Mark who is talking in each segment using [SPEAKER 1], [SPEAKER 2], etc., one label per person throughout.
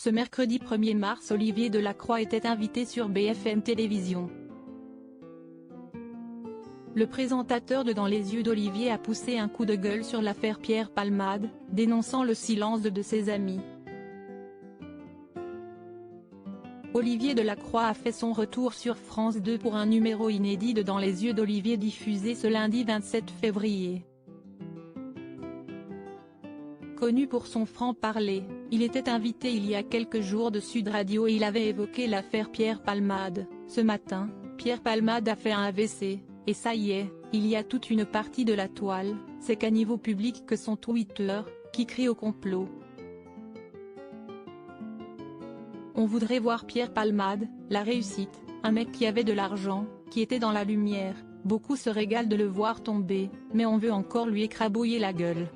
[SPEAKER 1] Ce mercredi 1er mars, Olivier Delacroix était invité sur BFM Télévision. Le présentateur de Dans les yeux d'Olivier a poussé un coup de gueule sur l'affaire Pierre Palmade, dénonçant le silence de ses amis. Olivier Delacroix a fait son retour sur France 2 pour un numéro inédit de Dans les yeux d'Olivier diffusé ce lundi 27 février. Connu pour son franc-parler, il était invité il y a quelques jours de Sud Radio et il avait évoqué l'affaire Pierre Palmade. Ce matin, Pierre Palmade a fait un AVC, et ça y est, il y a toute une partie de la toile, c'est qu'à niveau public que son Twitter, qui crie au complot. On voudrait voir Pierre Palmade, la réussite, un mec qui avait de l'argent, qui était dans la lumière, beaucoup se régalent de le voir tomber, mais on veut encore lui écrabouiller la gueule.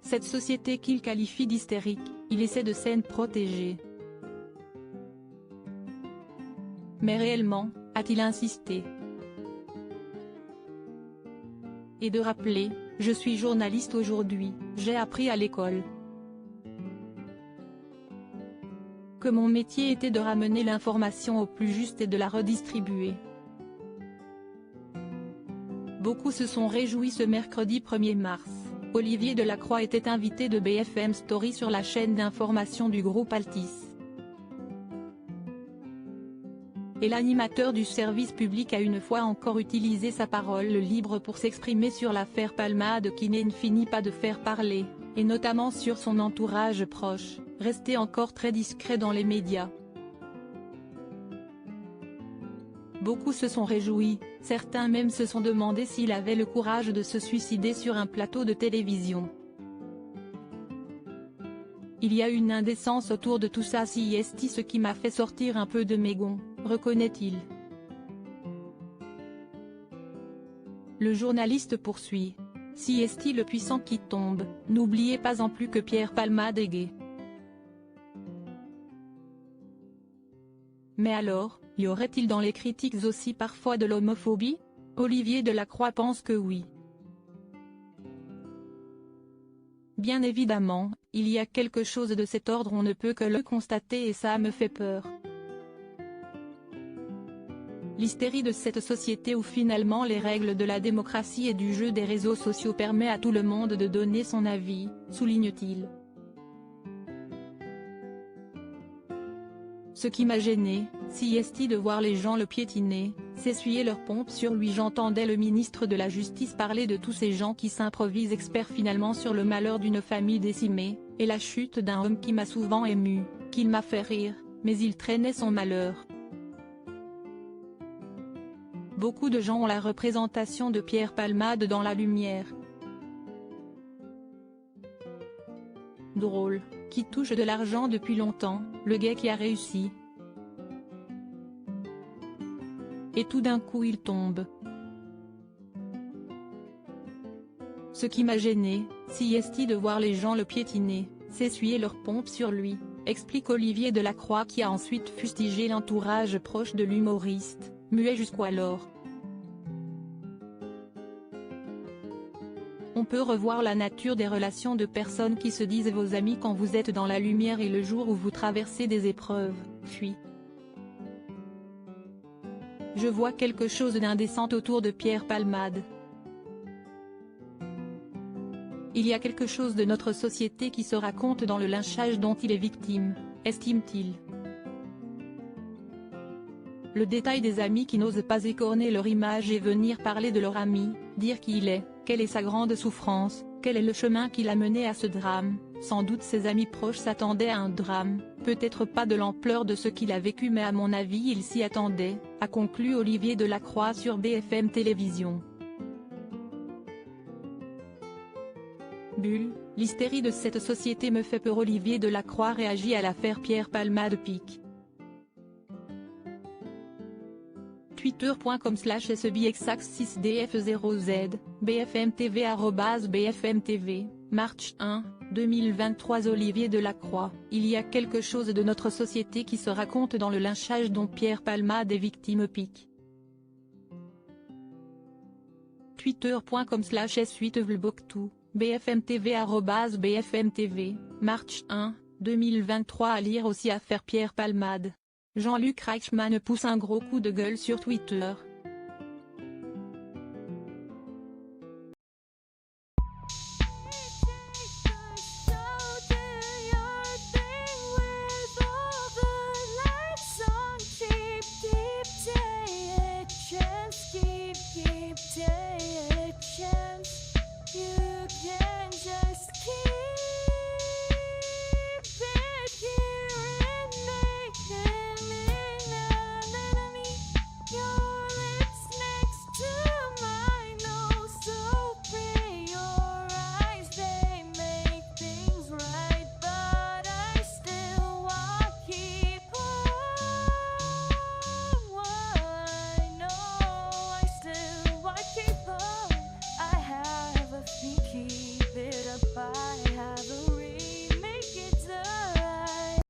[SPEAKER 1] Cette société qu'il qualifie d'hystérique, il essaie de s'en protéger. Mais réellement, a-t-il insisté? Et de rappeler, je suis journaliste aujourd'hui, j'ai appris à l'école que mon métier était de ramener l'information au plus juste et de la redistribuer. Beaucoup se sont réjouis ce mercredi 1er mars. Olivier Delacroix était invité de BFM Story sur la chaîne d'information du groupe Altis. Et l'animateur du service public a une fois encore utilisé sa parole libre pour s'exprimer sur l'affaire Palmade qui ne finit pas de faire parler, et notamment sur son entourage proche, resté encore très discret dans les médias. Beaucoup se sont réjouis, certains même se sont demandé s'il avait le courage de se suicider sur un plateau de télévision. Il y a une indécence autour de tout ça, ce qui m'a fait sortir un peu de mes gonds, reconnaît-il. Le journaliste poursuit. Le puissant qui tombe, n'oubliez pas en plus que Pierre Palmade est gay. Mais alors, y aurait-il dans les critiques aussi parfois de l'homophobie? Olivier Delacroix pense que oui. Bien évidemment, il y a quelque chose de cet ordre, on ne peut que le constater et ça me fait peur. L'hystérie de cette société où finalement les règles de la démocratie et du jeu des réseaux sociaux permet à tout le monde de donner son avis, souligne-t-il. Ce qui m'a gêné, de voir les gens le piétiner, s'essuyer leurs pompes sur lui. J'entendais le ministre de la Justice parler de tous ces gens qui s'improvisent experts finalement sur le malheur d'une famille décimée, et la chute d'un homme qui m'a souvent ému, qu'il m'a fait rire, mais il traînait son malheur. Beaucoup de gens ont la représentation de Pierre Palmade dans la lumière. Drôle, qui touche de l'argent depuis longtemps, le gars qui a réussi. Et tout d'un coup il tombe. Ce qui m'a gêné, de voir les gens le piétiner, s'essuyer leurs pompes sur lui, explique Olivier Delacroix qui a ensuite fustigé l'entourage proche de l'humoriste, muet jusqu'alors. On peut revoir la nature des relations de personnes qui se disent vos amis quand vous êtes dans la lumière et le jour où vous traversez des épreuves, fuient. Je vois quelque chose d'indécent autour de Pierre Palmade. Il y a quelque chose de notre société qui se raconte dans le lynchage dont il est victime, estime-t-il. Le détail des amis qui n'osent pas écorner leur image et venir parler de leur ami, dire qui il est, quelle est sa grande souffrance, quel est le chemin qui l'a mené à ce drame. Sans doute ses amis proches s'attendaient à un drame, peut-être pas de l'ampleur de ce qu'il a vécu mais à mon avis il s'y attendait, a conclu Olivier Delacroix sur BFM Télévision. Bulle, l'hystérie de cette société me fait peur. Olivier Delacroix réagit à l'affaire Pierre Palmade pique. twitter.com/sbxax6df0z, bfmtv @bfmtv, March 1, 2023. Olivier Delacroix, il y a quelque chose de notre société qui se raconte dans le lynchage dont Pierre Palmade est victime pique. twitter.com/s8vlboctou, BFM-TV @BFM-TV, March 1, 2023 à lire aussi Affaire Pierre Palmade. Jean-Luc Reichmann pousse un gros coup de gueule sur Twitter.